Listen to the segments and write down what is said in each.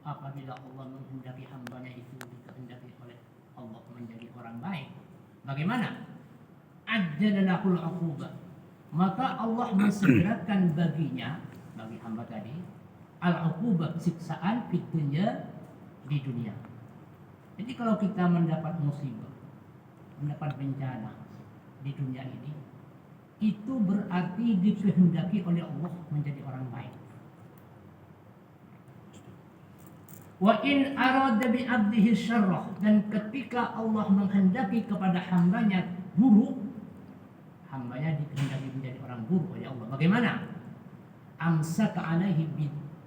apabila Allah menghendaki hambanya itu dikehendaki oleh Allah menjadi orang baik, bagaimana? Ajjalalahul uqubah, maka Allah mensegerakan baginya, bagi hamba tadi, al-uqubah, siksaan di dunia. Jadi kalau kita mendapat musibah, mendapat bencana di dunia ini, itu berarti dikehendaki oleh Allah menjadi orang baik. Wa in arada bi 'abdihi syarrah, dan ketika Allah menghendaki kepada hambanya buruk, hambanya dikehendaki menjadi orang buruk oleh Allah. Bagaimana? Amsaka 'alaihi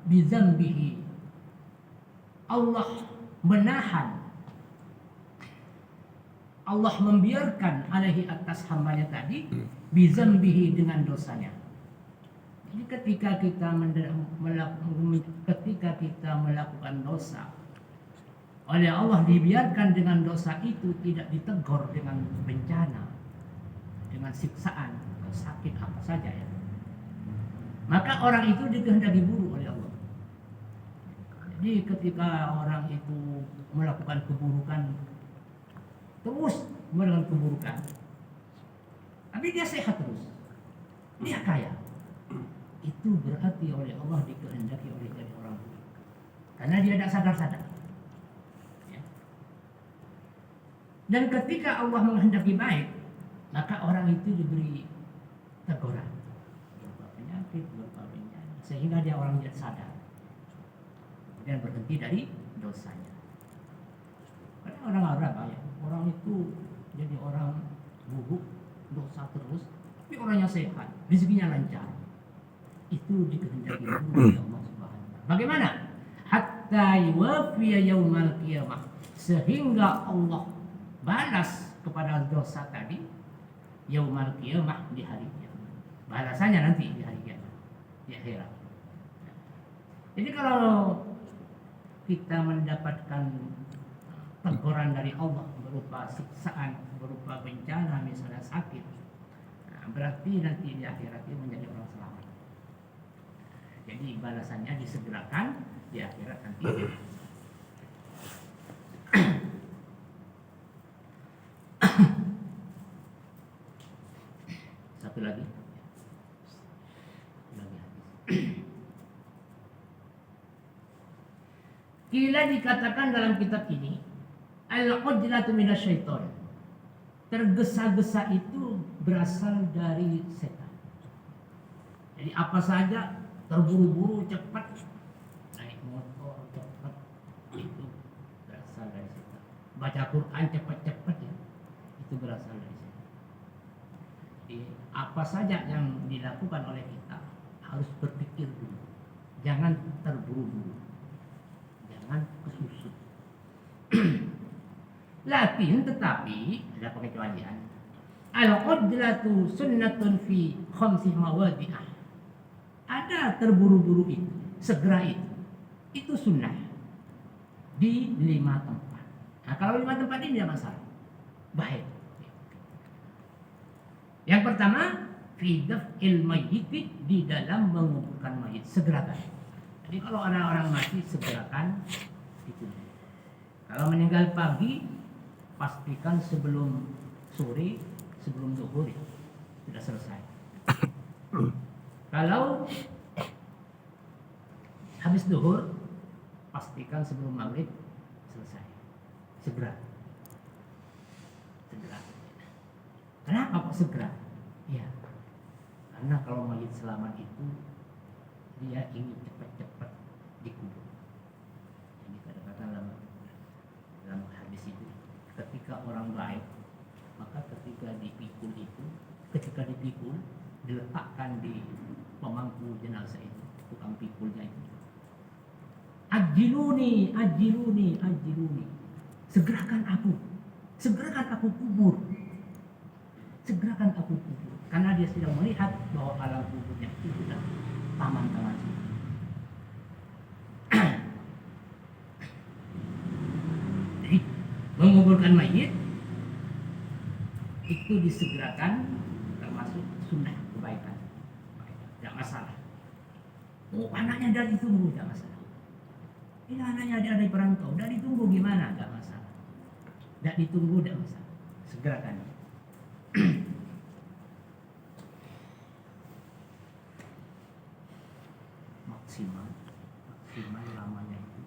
bi dzambihi. Allah menahan, Allah membiarkan alaihi atas hambanya tadi bi dzambihi dengan dosanya. Jadi ketika kita melakukan dosa, oleh Allah dibiarkan dengan dosa itu, tidak ditegur dengan bencana, dengan siksaan atau sakit apa saja ya, maka orang itu dikehendaki buruk oleh Allah. Jadi ketika orang itu melakukan keburukan, terus melakukan keburukan, tapi dia sehat terus, dia kaya, itu berarti oleh Allah dikehendaki oleh jadi orang buruk, karena dia tidak sadar-sadar. Ya. Dan ketika Allah menghendaki baik, maka orang itu diberi teguran, berupa penyakit, berupa bencana, sehingga dia orang yang sadar dan berhenti dari dosanya. Karena orang Arab ya, orang itu jadi orang buruk, dosa terus, tapi orangnya sehat, rezekinya lancar, itu dikehendaki oleh Allah Subhanahu wa taala. Bagaimana? Hatta yuwafiya yaumal qiyamah, sehingga Allah balas kepada dosa tadi yaumal qiyamah, di hari kiamat. Balasannya nanti di hari kiamat, di akhirat. Jadi kalau kita mendapatkan teguran dari Allah berupa siksaan, berupa bencana, misalnya sakit, berarti nanti di akhirat itu menjadi orang selamat. Jadi balasannya disegerakan di akhirat nanti. Satu lagi. Kila dikatakan dalam kitab ini, al-ujlatu minasyaiton. Tergesa-gesa itu berasal dari setan. Jadi apa saja terburu-buru, cepat, naik motor cepat, itu berasal dari setan. Baca Quran cepat-cepat ya, itu berasal dari setan. Jadi apa saja yang dilakukan oleh kita harus berpikir dulu, jangan terburu-buru, jangan kesusut. Lakin tetapi ada pengecualian. Al-ujlatu sunnatun fi khamsi mawadi'ah. Ada terburu-buru itu, segera itu sunnah di 5 tempat. Nah kalau 5 tempat ini tidak masalah, baik. Yang pertama, fi daf'il mayyit, di dalam menguburkan mayit, segerakan. Jadi kalau orang-orang mati segerakan itu. Kalau meninggal pagi, pastikan sebelum sore, sebelum zuhur ya, sudah selesai. Kalau habis zuhur, pastikan sebelum maghrib selesai. Segera. Kenapa kok segera? Ya, karena kalau mayit selamat itu dia ingin cepat-cepat dikubur. Jadi kadang-kadang dalam hadis itu, ketika orang baik, maka ketika dipikul, diletakkan di pemangku jenazah itu, tukang pikulnya itu, ajiluni, segerakan aku kubur, karena dia sedang melihat bahwa alam kuburnya itu sudah taman-taman. Jadi menguburkan mayit itu disegerakan, termasuk sunnah kebaikan, tidak masalah. Anaknya dari tunggu, tidak masalah. Ini anaknya ada di perantau, udah ditunggu gimana? Gak masalah. Gak ditunggu, gak masalah. Segerakan. maksimal lamanya itu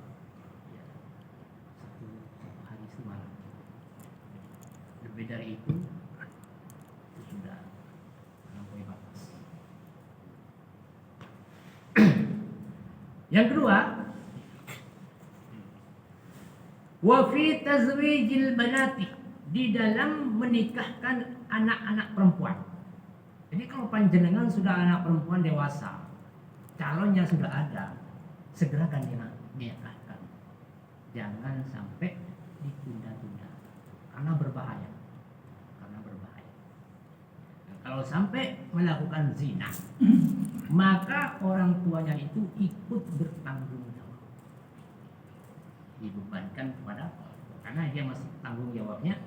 ya, 1 hari semalam. Lebih dari itu sudah melampaui batas. Yang kedua, wa fi tazwijil banati, di dalam menikahkan anak-anak perempuan. Jadi kalau panjenengan sudah anak perempuan dewasa, calonnya sudah ada, segerakan dinikahkan. Jangan sampai ditunda-tunda karena berbahaya. Kalau sampai melakukan zina, maka orang tuanya itu ikut bertanggung jawab, dibebankan kepada karena dia masih tanggung jawabnya.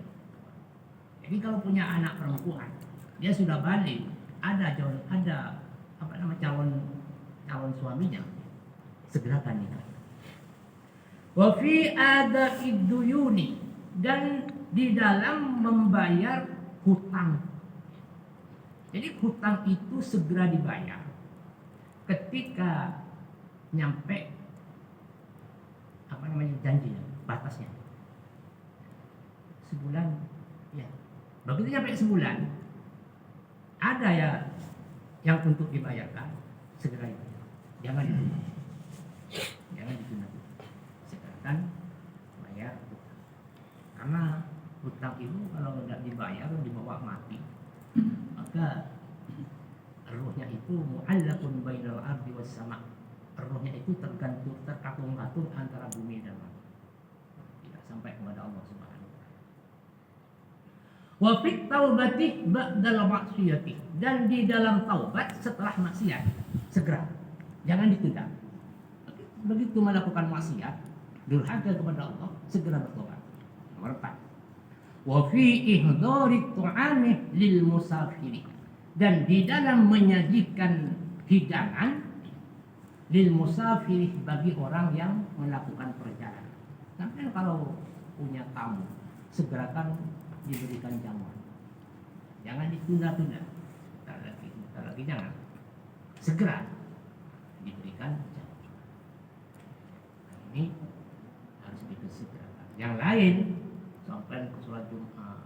Jadi kalau punya anak perempuan, dia sudah balik, ada calon suaminya, segerakan nikah. Wa fi ada'id duyuni, dan di dalam membayar hutang. Jadi hutang itu segera dibayar ketika nyampe janjinya, batasnya. Sebulan, ya. Begitu nyampe sebulan, ada ya yang untuk dibayarkan, segera dibayar. Jangan ditunda. Segerakan bayar hutang. Karena hutang itu kalau tidak dibayar, dibawa mati, maka ruhnya itu mu'allaqun bainal ardi was sama. Ruhnya itu terkatung-katung antara bumi dan langit, tidak sampai kepada Allah Subhanahu wa taala. Wa fit taubati ba'dal ma'siyati, dan di dalam taubat setelah maksiat, segera, jangan ditunda. Begitu melakukan maksiat, durhaka kepada Allah, segera bertobat. Nomor 4. Wa fi ihdari tu'ami lil musafiri, dan di dalam menyajikan hidangan lil musafiri, bagi orang yang melakukan perjalanan. Sampai kalau punya tamu, segerakan diberikan jamuan. Jangan ditunda-tunda. Tak lagi jangan. Segera diberikan jamuan. Ini harus disegerakan. Yang lain, sampai ke sholat Jumat,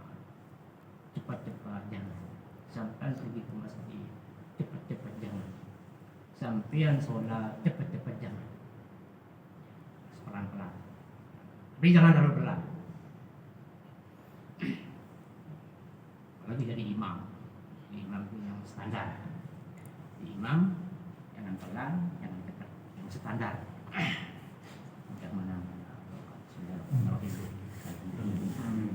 cepat-cepat jangan. Sampai pergi ke masjid, cepat-cepat jangan. Sampian sholat, cepat-cepat jangan. Pelan-pelan. Tapi jangan terlalu pelan. Apalagi jadi imam. Imam itu yang standar. Imam jangan pelan, jangan cepat, yang standar. Tidak mana-mana. Sudah itu. Amin.